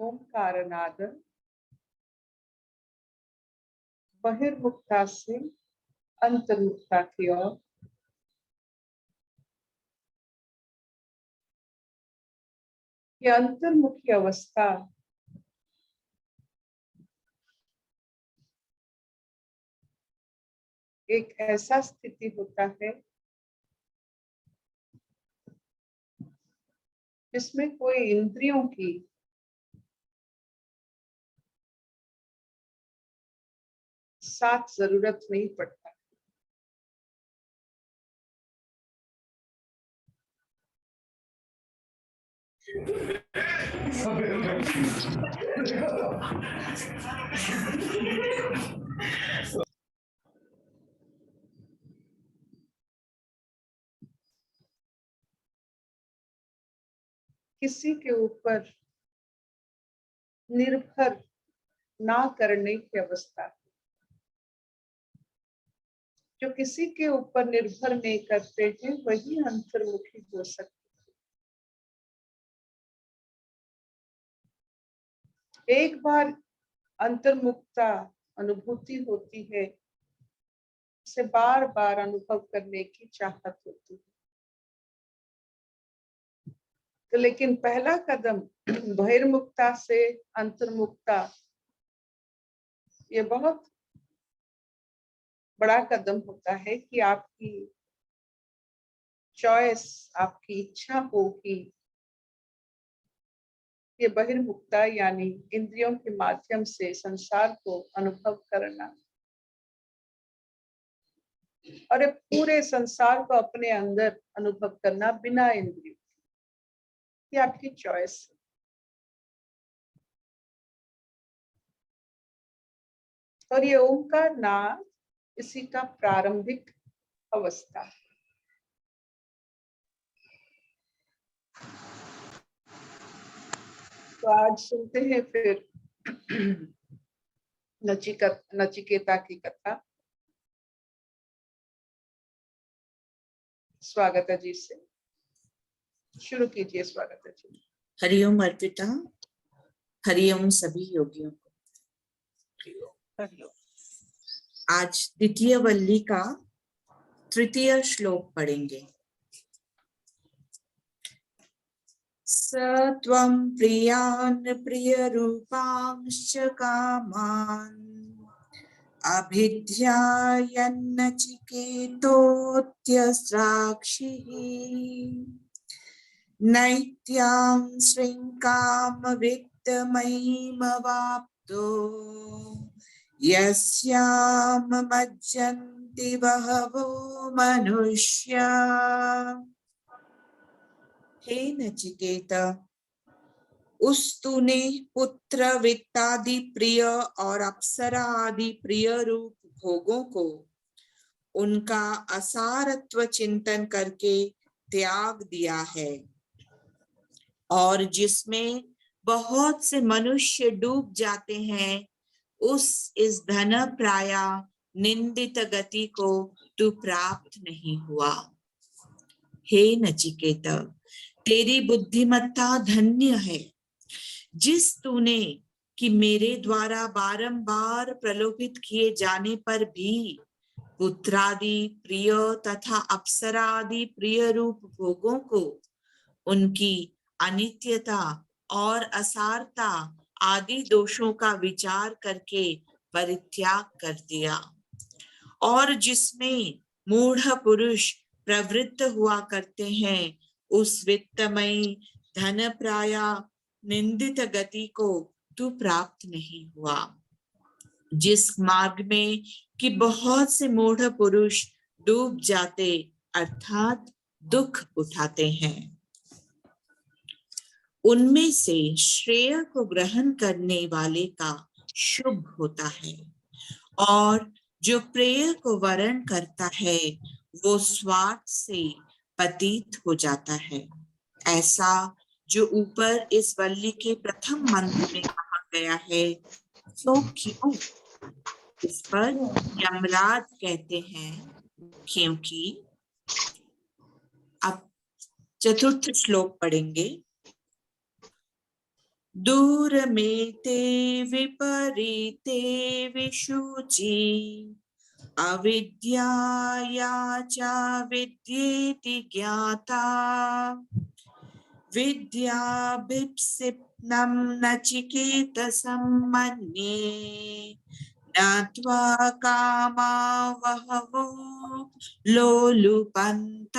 ओंकारनाद बहिर्मुखता से अंतर्मुखता की ओर यह अंतर्मुखी अवस्था एक ऐसा स्थिति होता है जिसमें कोई इंद्रियों की साथ जरूरत नहीं पड़ता। किसी के ऊपर निर्भर ना करने की अवस्था। जो किसी के ऊपर निर्भर नहीं करते हैं वही अंतर्मुखी हो सकते। एक बार अंतर्मुखता अनुभूति होती है, उसे बार बार अनुभव करने की चाहत होती है। तो लेकिन पहला कदम बहिर्मुखता से अंतर्मुखता, ये बहुत बड़ा कदम होता है कि आपकी चॉइस, आपकी इच्छा हो कि ये बहिर्मुखता यानी इंद्रियों के माध्यम से संसार को अनुभव करना और पूरे संसार को अपने अंदर अनुभव करना बिना इंद्रियों, ये आपकी चॉइस है। और ये ओंकार नाद इसी का प्रारंभिक अवस्था है। तो आज सुनते हैं फिर नचिकेता की कथा। स्वागता जी से शुरू कीजिए। स्वागता जी। हरिओम अर्पिता, हरिओम सभी योगियों को। आज द्वितीय वल्ली का तृतीय श्लोक पढ़ेंगे। सत्वं प्रियान् प्रिय रूपांश्च कामान् अभिध्यायन्नचिकेतोऽत्यस्राक्षिः नैत्यां श्रृङ्कामवित्तमयीमवाप्तो यस्यां मज्जन्ति बहवो मनुष्या। हे नचिकेता, उस तूने पुत्र वित्तादि प्रिय और अप्सरा आदि प्रिय रूप भोगों को उनका असारत्व चिंतन करके त्याग दिया है, और जिसमें बहुत से मनुष्य डूब जाते हैं, इस धन प्राया निंदित गति को तू प्राप्त नहीं हुआ। हे नचिकेता, तेरी बुद्धिमत्ता धन्य है, जिस तूने कि मेरे द्वारा बारंबार प्रलोभित किए जाने पर भी पुत्रादि प्रिय तथा अप्सरादि प्रिय रूप भोगों को उनकी अनित्यता और असारता आदि दोषों का विचार करके परित्याग कर दिया, और जिसमें मूढ़ पुरुष प्रवृत्त हुआ करते हैं, उस वित्तमयी धन प्राया निंदित गति को तू प्राप्त नहीं हुआ। जिस मार्ग में कि बहुत से मूढ़ पुरुष डूब जाते अर्थात दुख उठाते हैं, उनमें से श्रेय को ग्रहण करने वाले का शुभ होता है, और जो प्रेय को वरण करता है वो स्वार्थ से पतित हो जाता है। ऐसा जो ऊपर इस वल्ली के प्रथम मंत्र में कहा गया है, सो क्यों? इस पर यमराज कहते हैं, क्योंकि अब चतुर्थ श्लोक पढ़ेंगे। दूरमेते विपरीते विशुचि अविद्याया च विद्येति ज्ञाता विद्याभिप्सिप्नं नचिकेतसं मन्ये ज्ञात्वा कामावहवो लोलुपन्त।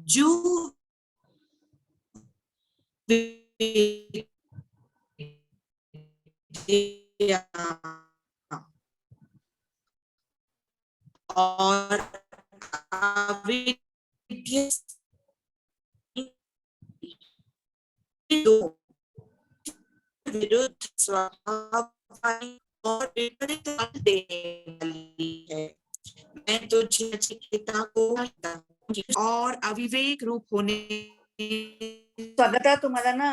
जो और अविद्या दो विरुद्ध स्वभाव वाली और विपरीत फल देने वाली है। मैं तो नचिकेता को और अविवेक रूप होने स्वागता, तुम्हारा ना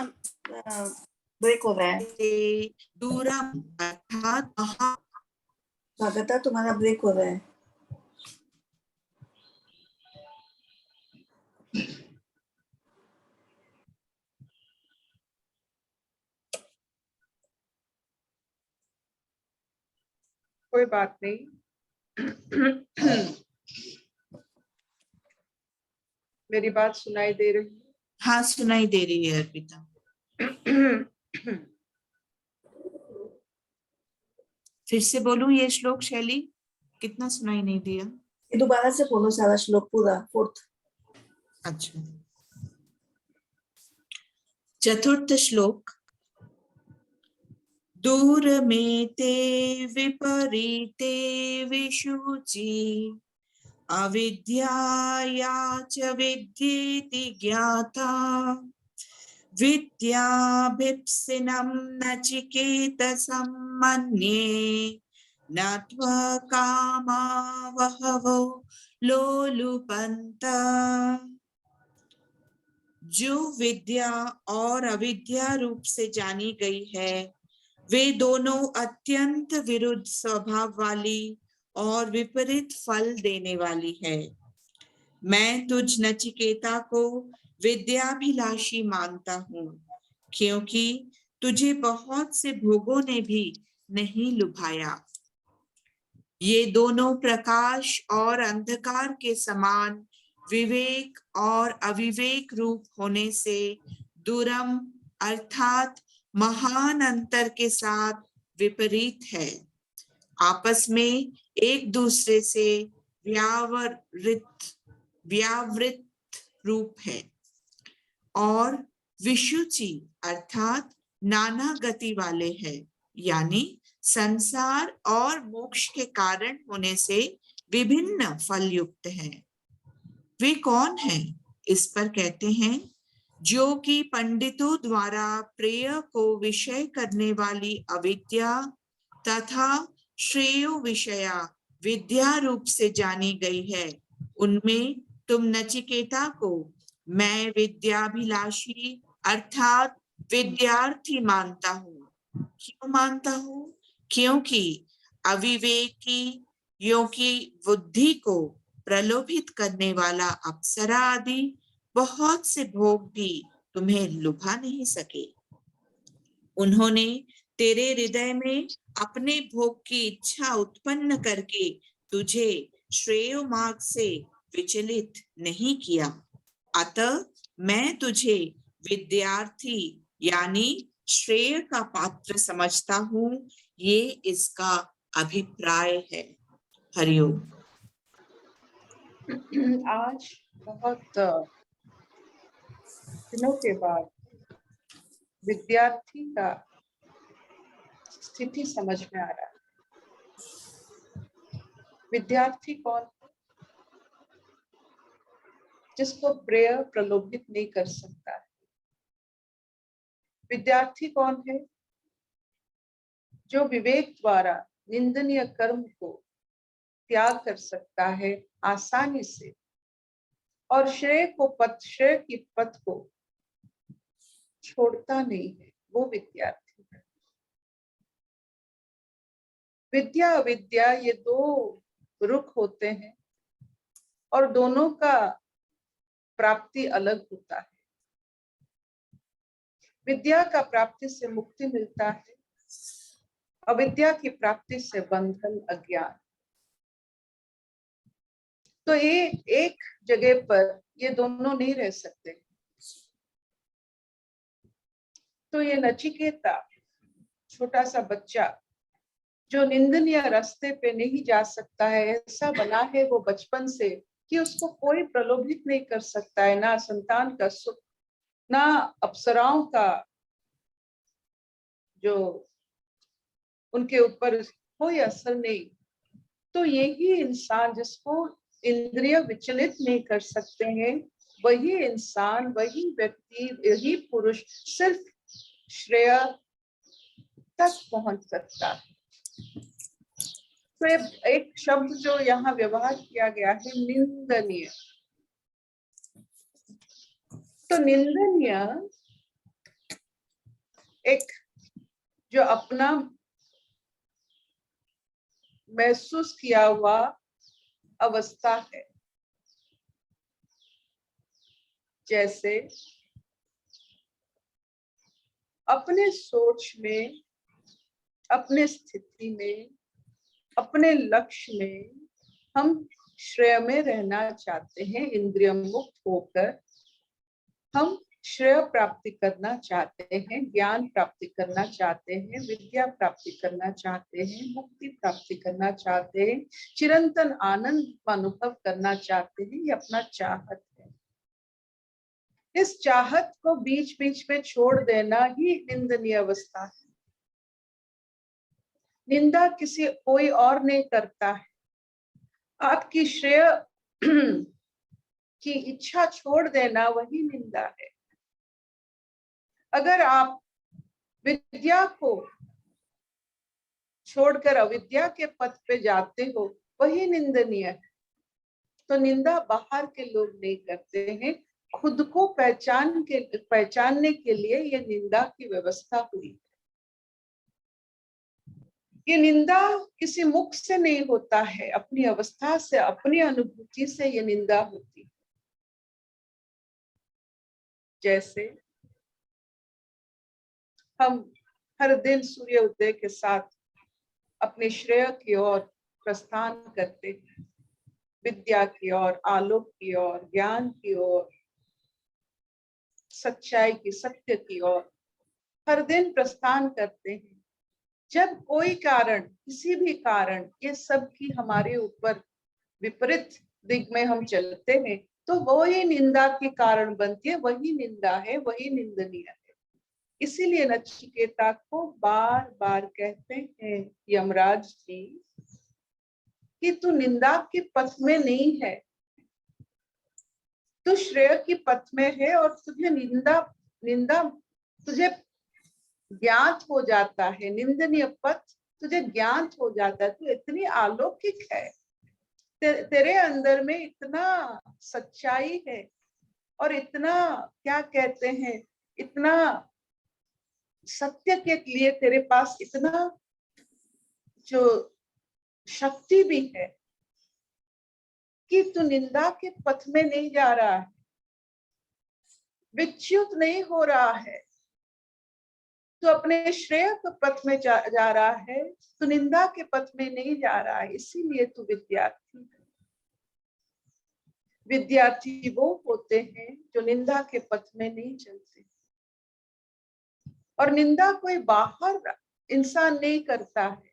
ब्रेक हो रहा है। से दूरम अर्थात स्वागता, तुम्हारा ब्रेक हो रहा है। कोई बात नहीं। मेरी बात सुनाई दे रही है? हाँ, सुनाई दे रही है अर्पिता। फिर से बोलूं ये श्लोक शैली? कितना सुनाई नहीं दिया? ये दोबारा से बोलो सारा श्लोक पूरा, 4th। अच्छा, चतुर्थ श्लोक। दूरमेते विपरीते विशुचि अविद्याया च विद्येति ज्ञाता विद्याभिप्सिनं नचिकेतसं मन्ये ज्ञात्वा कामावहवो लोलुपन्त। जो विद्या और अविद्या रूप से जानी गई है, वे दोनों अत्यंत विरुद्ध स्वभाव वाली और विपरीत फल देने वाली है। मैं तुझ नचिकेता को विद्याभिलाषी मानता हूँ, क्योंकि तुझे बहुत से भोगों ने भी नहीं लुभाया। ये दोनों प्रकाश और अंधकार के समान विवेक और अविवेक रूप होने से दूरम अर्थात महान अंतर के साथ विपरीत है, आपस में एक दूसरे से व्यावृत रूप है। और विशुचि अर्थात नाना गति वाले हैं, यानी संसार और मोक्ष के कारण होने से विभिन्न फल युक्त हैं। वे कौन हैं? इस पर कहते हैं, जो कि पंडितों द्वारा प्रेय को विषय करने वाली अविद्या तथा श्रेय विषया विद्या रूप से जानी गई है, उनमें तुम नचिकेता को मैं विद्याभिलाषी अर्थात विद्यार्थी मानता हूँ। क्यों मानता हूँ? क्योंकि अविवेकियों की बुद्धि को प्रलोभित करने वाला अप्सरा आदि बहुत से भोग भी तुम्हें लुभा नहीं सके। उन्होंने तेरे हृदय में अपने भोग की इच्छा उत्पन्न करके तुझे श्रेय मार्ग से विचलित नहीं किया। अतः मैं तुझे विद्यार्थी यानी श्रेय का पात्र समझता हूँ। ये इसका अभिप्राय है। हरिओम। आज बहुत दिनों के बाद विद्यार्थी का स्थिति समझ में आ रहा है। विद्यार्थी कौन? जिसको प्रेय प्रलोभित नहीं कर सकता है। विद्यार्थी कौन है? जो विवेक द्वारा निंदनीय कर्म को त्याग कर सकता है आसानी से और श्रेय की पथ को छोड़ता नहीं है, वो विद्यार्थी है। विद्या अविद्या ये दो रुख होते हैं और दोनों का प्राप्ति अलग होता है। विद्या का प्राप्ति से मुक्ति मिलता है, अविद्या की प्राप्ति से बंधन अज्ञान। तो ये एक जगह पर ये दोनों नहीं रह सकते। तो ये नचिकेता छोटा सा बच्चा जो निंदनीय रास्ते पे नहीं जा सकता है, ऐसा बना है वो बचपन से कि उसको कोई प्रलोभित नहीं कर सकता है, ना संतान का सुख, ना अप्सराओं का जो उनके ऊपर कोई असर नहीं। तो यही इंसान जिसको इंद्रिय विचलित नहीं कर सकते हैं, वही इंसान, वही व्यक्ति, यही पुरुष सिर्फ श्रेय तक पहुंच सकता है। तो एक शब्द जो यहाँ व्यवहार किया गया है, निंदनीय। तो निंदनीय एक जो अपना महसूस किया हुआ अवस्था है, जैसे अपने सोच में, अपने स्थिति में, अपने लक्ष्य में हम श्रेय में रहना चाहते हैं। इंद्रिय मुक्त होकर हम श्रेय प्राप्ति करना चाहते हैं, ज्ञान प्राप्ति करना चाहते हैं, विद्या प्राप्ति करना चाहते हैं, मुक्ति प्राप्ति करना चाहते हैं, चिरंतन आनंद का अनुभव करना चाहते हैं। ये अपना चाहत है। इस चाहत को बीच बीच में छोड़ देना ही निंदनीय अवस्था है। निंदा किसी कोई और नहीं करता है। आपकी श्रेय की इच्छा छोड़ देना वही निंदा है। अगर आप विद्या को छोड़कर अविद्या के पथ पे जाते हो, वही निंदनीय है। तो निंदा बाहर के लोग नहीं करते हैं, खुद को पहचानने के लिए ये निंदा की व्यवस्था हुई। ये निंदा किसी मुख से नहीं होता है, अपनी अवस्था से, अपनी अनुभूति से ये निंदा होती है। जैसे हम हर दिन सूर्य उदय के साथ अपने श्रेय की ओर प्रस्थान करते हैं, विद्या की ओर, आलोक की ओर, ज्ञान की ओर, सच्चाई की, सत्य की ओर हर दिन प्रस्थान करते हैं। जब कोई कारण, किसी भी कारण ये सब की हमारे ऊपर विपरीत दिग में हम चलते हैं, तो वो ही निंदा के कारण बनती है, वही निंदा है, वही निंदनीय है। इसीलिए नचिकेता को बार बार कहते हैं यमराज जी कि तू निंदा के पथ में नहीं है, तू श्रेय की पथ में है, और तुझे निंदा तुझे ज्ञात हो जाता है, निंदनीय पथ तुझे ज्ञात हो जाता है। तू इतनी अलौकिक है, तेरे अंदर में इतना सच्चाई है, और इतना क्या कहते हैं, इतना सत्य के लिए तेरे पास इतना जो शक्ति भी है कि तू निंदा के पथ में नहीं जा रहा है, विच्युत नहीं हो रहा है, तो अपने श्रेय के पथ में जा रहा है, तो निंदा के पथ में नहीं जा रहा है। इसीलिए तू विद्यार्थी है। विद्यार्थी वो होते हैं जो निंदा के पथ में नहीं चलते, और निंदा कोई बाहर इंसान नहीं करता है।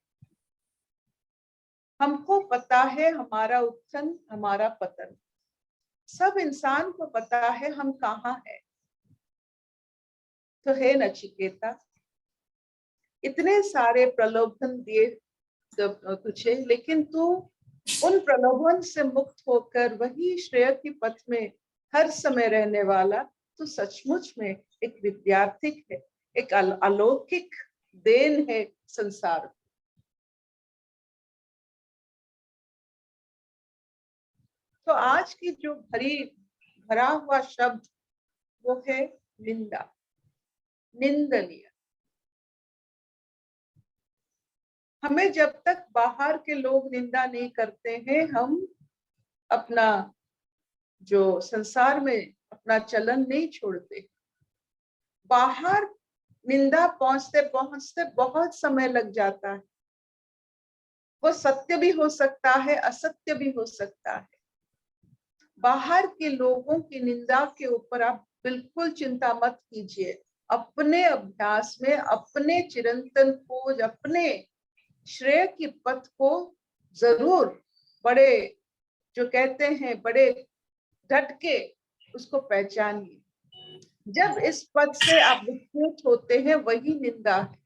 हमको पता है हमारा उत्थान, हमारा पतन, सब इंसान को पता है हम कहाँ हैं। तो हे नचिकेता, इतने सारे प्रलोभन दिए तुझे, लेकिन तू उन प्रलोभन से मुक्त होकर वही श्रेय की पथ में हर समय रहने वाला तू सचमुच में एक विद्यार्थी है, एक अलौकिक देन है संसार। तो आज की जो भरा हुआ शब्द वो है निंदा, निंदनीय। हमें जब तक बाहर के लोग निंदा नहीं करते हैं, हम अपना जो संसार में अपना चलन नहीं छोड़ते। बाहर निंदा पहुंचते पहुंचते बहुत समय लग जाता है। वो सत्य भी हो सकता है, असत्य भी हो सकता है। बाहर के लोगों की निंदा के ऊपर आप बिल्कुल चिंता मत कीजिए। अपने अभ्यास में, अपने चिरंतन खोज, अपने श्रेय की पथ को जरूर बड़े, जो कहते हैं बड़े डट के उसको पहचानिए। जब इस पद से आप विच्युत होते हैं, वही निंदा है।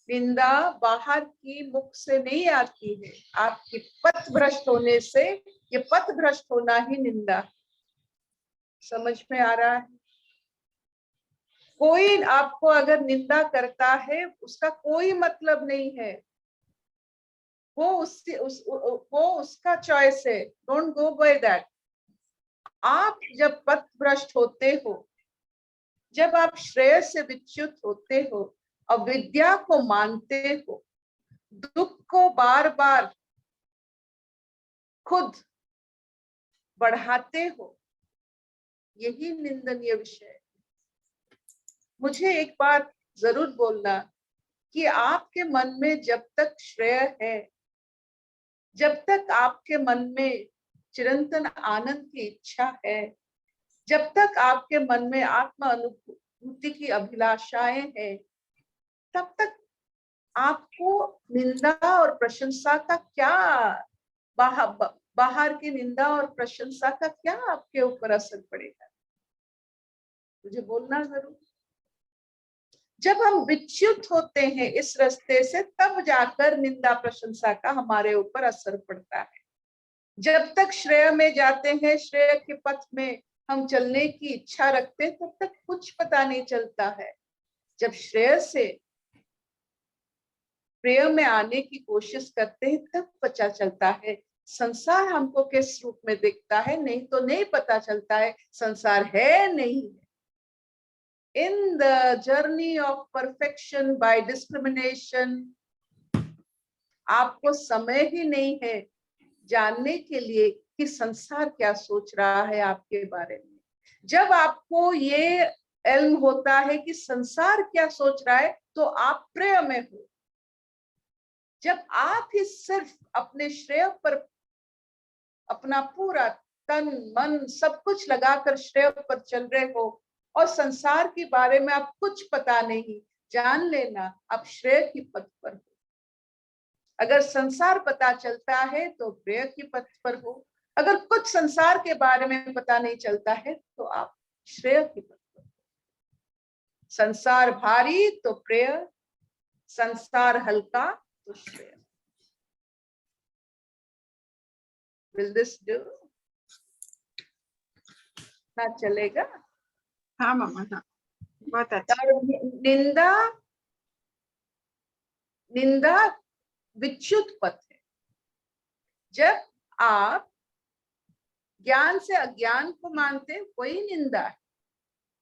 निंदा बाहर की मुख से नहीं आती है, आपकी पथ भ्रष्ट होने से, ये पथ भ्रष्ट होना ही निंदा है। समझ में आ रहा है? कोई आपको अगर निंदा करता है, उसका कोई मतलब नहीं है, वो उसका चॉइस है। Don't go by that. आप जब पथ भ्रष्ट होते हो, जब आप श्रेय से विच्युत होते हो, अविद्या को मानते हो, दुख को बार बार खुद बढ़ाते हो, यही निंदनीय विषय है। मुझे एक बात जरूर बोलना कि आपके मन में जब तक श्रेय है, जब तक आपके मन में चिरंतन आनंद की इच्छा है, जब तक आपके मन में आत्म अनुभूति की अभिलाषाएं हैं, तब तक आपको निंदा और प्रशंसा का क्या, बाहर की निंदा और प्रशंसा का क्या आपके ऊपर असर पड़ेगा? मुझे बोलना जरूर। जब हम विच्युत होते हैं इस रास्ते से, तब जाकर निंदा प्रशंसा का हमारे ऊपर असर पड़ता है। जब तक श्रेय में जाते हैं, श्रेय के पथ में हम चलने की इच्छा रखते हैं, तब तक कुछ पता नहीं चलता है। जब श्रेय से प्रेय में आने की कोशिश करते हैं, तब पता चलता है संसार हमको किस रूप में दिखता है। नहीं तो नहीं पता चलता है संसार है नहीं है। In the journey of perfection by discrimination, आपको समय ही नहीं है जानने के लिए कि संसार क्या सोच रहा है आपके बारे में। जब आपको ये इल्म होता है कि संसार क्या सोच रहा है, तो आप प्रेय में हो। जब आप ही सिर्फ अपने श्रेय पर अपना पूरा तन मन सब कुछ लगाकर श्रेय पर चल रहे हो और संसार के बारे में आप कुछ पता नहीं, जान लेना आप श्रेय की पथ पर हो। अगर संसार पता चलता है तो प्रेय की पथ पर हो। अगर कुछ संसार के बारे में पता नहीं चलता है तो आप श्रेय की पथ पर हो। संसार भारी तो प्रेय, संसार हल्का तो श्रेय। Will this do? ना चलेगा? हाँ मामा, हाँ बहुत अच्छा। और निंदा विच्युत पथ है। जब आप ज्ञान से अज्ञान को मानते, वही निंदा है।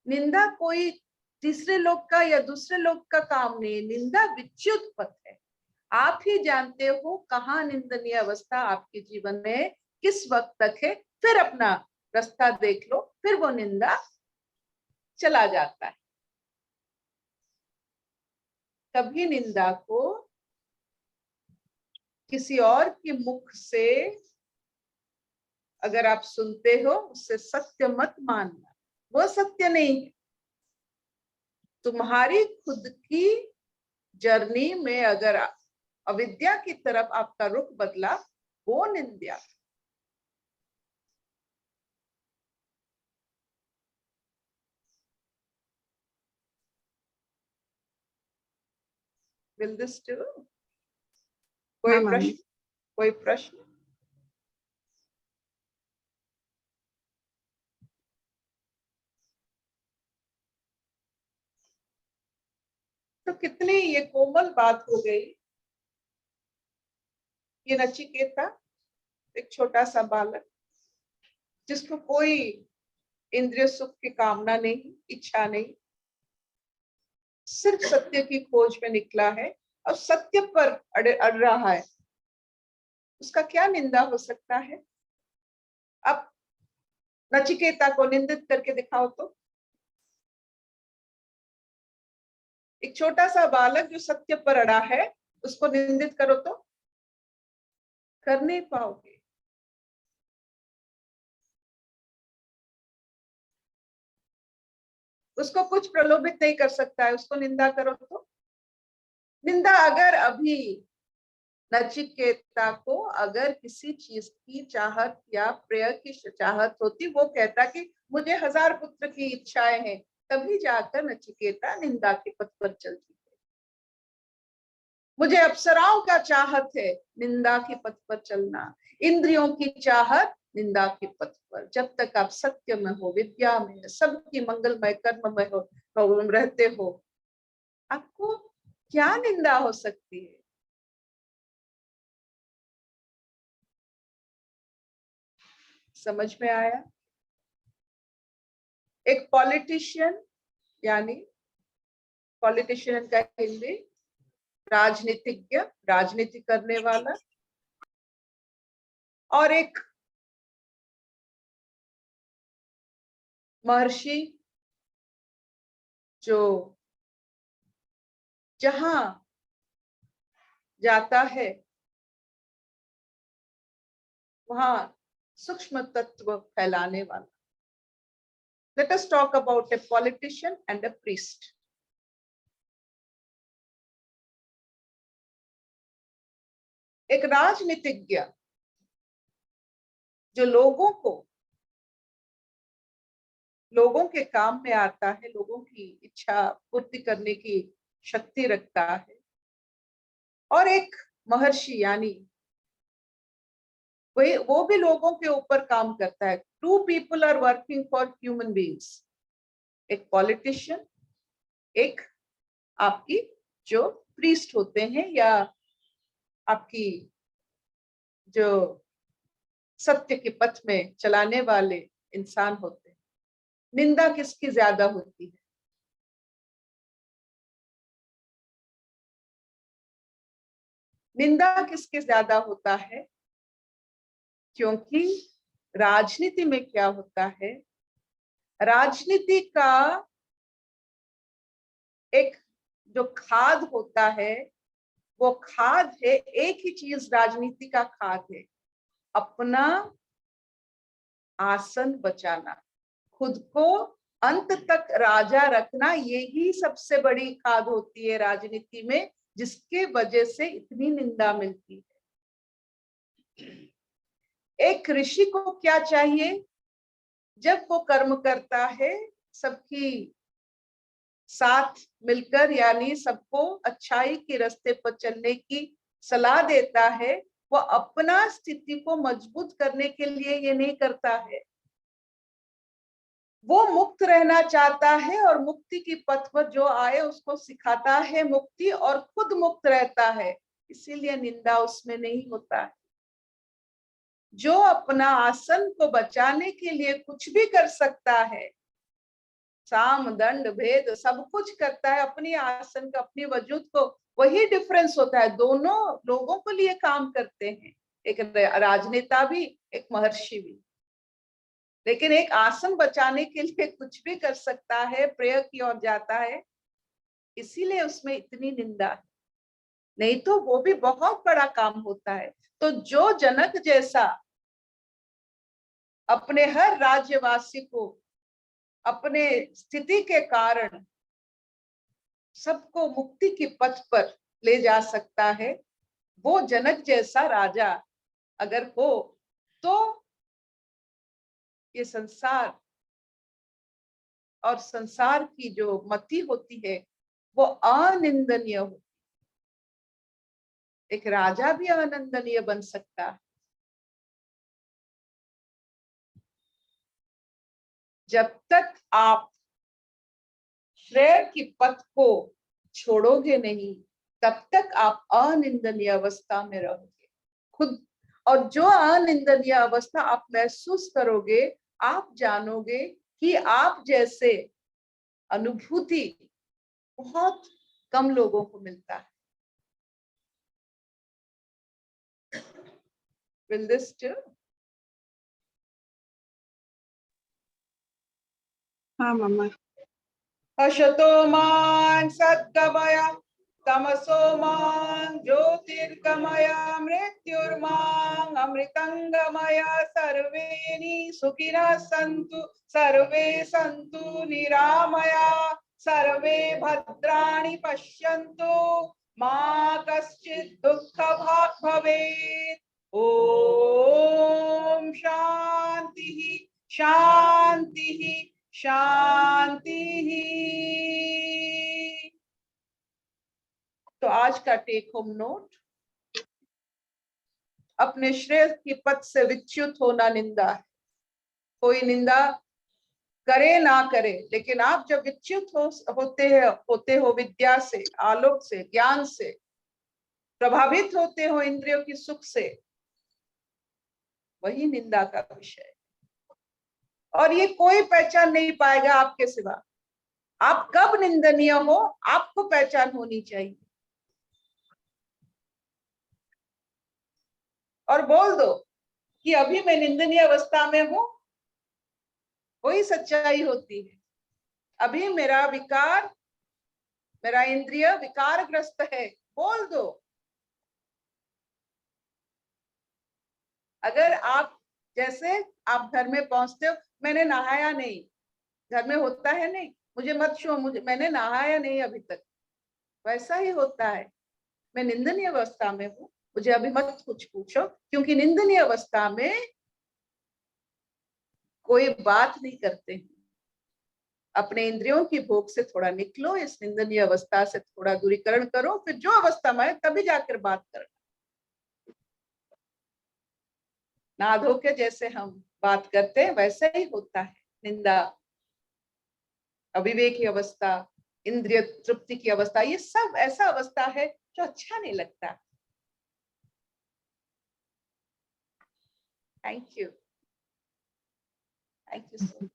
निंदा कोई तीसरे लोग का या दूसरे लोग का काम नहीं है। निंदा विच्युत पथ है। आप ही जानते हो कहाँ निंदनीय अवस्था आपके जीवन में किस वक्त तक है, फिर अपना रास्ता देख लो, फिर वो निंदा चला जाता है। कभी निंदा को किसी और के मुख से अगर आप सुनते हो, उससे सत्य मत मानना, वो सत्य नहीं है। तुम्हारी खुद की जर्नी में अगर अविद्या की तरफ आपका रुख बदला, वो निंदा। Will this do? कोई हाँ, प्रश्न? कोई प्रश्न? तो कितनी ये कोमल बात हो गई। ये नचिकेता एक छोटा सा बालक, जिसको कोई इंद्रिय सुख की कामना नहीं, इच्छा नहीं, सिर्फ सत्य की खोज में निकला है और सत्य पर अड़ रहा है, उसका क्या निंदा हो सकता है? अब नचिकेता को निंदित करके दिखाओ तो। एक छोटा सा बालक जो सत्य पर अड़ा है, उसको निंदित करो तो कर नहीं पाओगे। उसको कुछ प्रलोभित नहीं कर सकता है, उसको निंदा करो तो। निंदा अगर अभी नचिकेता को अगर किसी चीज की चाहत या प्रिय की चाहत होती, वो कहता कि मुझे 1000 पुत्र की इच्छाएं हैं, तभी जाकर नचिकेता निंदा के पथ पर चलती है। मुझे अप्सराओं का चाहत है, निंदा के पथ पर चलना। इंद्रियों की चाहत, निंदा के पथ पर। जब तक आप सत्य में हो, विद्या में, सबकी मंगलमय कर्म में हो रहते हो, आपको क्या निंदा हो सकती है? समझ में आया? एक पॉलिटिशियन, यानी पॉलिटिशियन का हिंदी राजनीतिज्ञ, राजनीति करने वाला, और एक महर्षि जो जहां जाता है वहां सूक्ष्म तत्व फैलाने वाला। Let us talk about a politician and a priest. एक राजनीतिज्ञ जो लोगों के काम में आता है, लोगों की इच्छा पूर्ति करने की शक्ति रखता है, और एक महर्षि यानी वो भी लोगों के ऊपर काम करता है। 2 people are working for human beings. एक पॉलिटिशियन, एक आपकी जो प्रीस्ट होते हैं, या आपकी जो सत्य के पथ में चलाने वाले इंसान होते हैं। निंदा किसकी ज्यादा होती है? निंदा किसके ज्यादा होता है? क्योंकि राजनीति में क्या होता है, राजनीति का एक जो खाद होता है, वो खाद है, एक ही चीज राजनीति का खाद है, अपना आसन बचाना, खुद को अंत तक राजा रखना। यही सबसे बड़ी खाद होती है राजनीति में, जिसके वजह से इतनी निंदा मिलती है। एक ऋषि को क्या चाहिए? जब वो कर्म करता है, सबकी साथ मिलकर, यानी सबको अच्छाई के रास्ते पर चलने की सलाह देता है, वो अपना स्थिति को मजबूत करने के लिए ये नहीं करता है। वो मुक्त रहना चाहता है, और मुक्ति की पथ पर जो आए उसको सिखाता है मुक्ति, और खुद मुक्त रहता है। इसीलिए निंदा उसमें नहीं होता है। जो अपना आसन को बचाने के लिए कुछ भी कर सकता है, साम दंड भेद सब कुछ करता है अपनी आसन का, अपनी वजूद को, वही डिफरेंस होता है। दोनों लोगों के लिए काम करते हैं, एक राजनेता भी, एक महर्षि भी। लेकिन एक आसन बचाने के लिए कुछ भी कर सकता है, प्रेय की ओर जाता है, इसीलिए उसमें इतनी निंदा है। नहीं तो वो भी बहुत बड़ा काम होता है। तो जो जनक जैसा अपने हर राज्यवासी को अपने स्थिति के कारण सबको मुक्ति की पथ पर ले जा सकता है, वो जनक जैसा राजा अगर हो तो ये संसार और संसार की जो मति होती है वो अनिंदनीय हो। एक राजा भी अनिंदनीय बन सकता है। जब तक आप श्रेय की पथ को छोड़ोगे नहीं, तब तक आप अनिंदनीय अवस्था में रहोगे खुद। और जो अनिंदनीय अवस्था आप महसूस करोगे, आप जानोगे कि आप जैसे अनुभूति बहुत कम लोगों को मिलता है। Will this do? हाँ मम्मा। असतो मां सद्गमय तमसो मां ज्योतिर्गमय मृत्युर्मां अमृतंगमय सर्वे सुखिनः सन्तु सर्वे सन्तु निरामया सर्वे भद्राणि पश्यन्तु मा कश्चित् दुःखभाग् भवेत्। ओम शांति शांति शांति। तो आज का टेक होम नोट, अपने श्रेय की पथ से विच्युत होना निंदा है। कोई निंदा करे ना करे, लेकिन आप जब विच्युत होते हो विद्या से, आलोक से, ज्ञान से, प्रभावित होते हो इंद्रियों की सुख से, वही निंदा का विषय है। और ये कोई पहचान नहीं पाएगा आपके सिवा। आप कब निंदनीय हो, आपको पहचान होनी चाहिए। और बोल दो कि अभी मैं निंदनीय अवस्था में हूं, वही सच्चाई होती है। अभी मेरा विकार, मेरा इंद्रिय विकारग्रस्त है, बोल दो। अगर आप जैसे आप घर में पहुंचते हो, मैंने नहाया नहीं, घर में होता है नहीं, मुझे मत छुओ, मैंने नहाया नहीं अभी तक, वैसा ही होता है। मैं निंदनीय अवस्था में हूं, मुझे अभी मत कुछ पूछो, क्योंकि निंदनीय अवस्था में कोई बात नहीं करते हैं। अपने इंद्रियों की भोग से थोड़ा निकलो, इस निंदनीय अवस्था से थोड़ा दूरीकरण करो, फिर जो अवस्था में तभी जाकर बात करना। ना धो के जैसे हम बात करते हैं वैसे ही होता है निंदा, अविवेक की अवस्था, इंद्रिय तृप्ति की अवस्था, ये सब ऐसा अवस्था है जो अच्छा नहीं लगता। Thank you, thank you so much.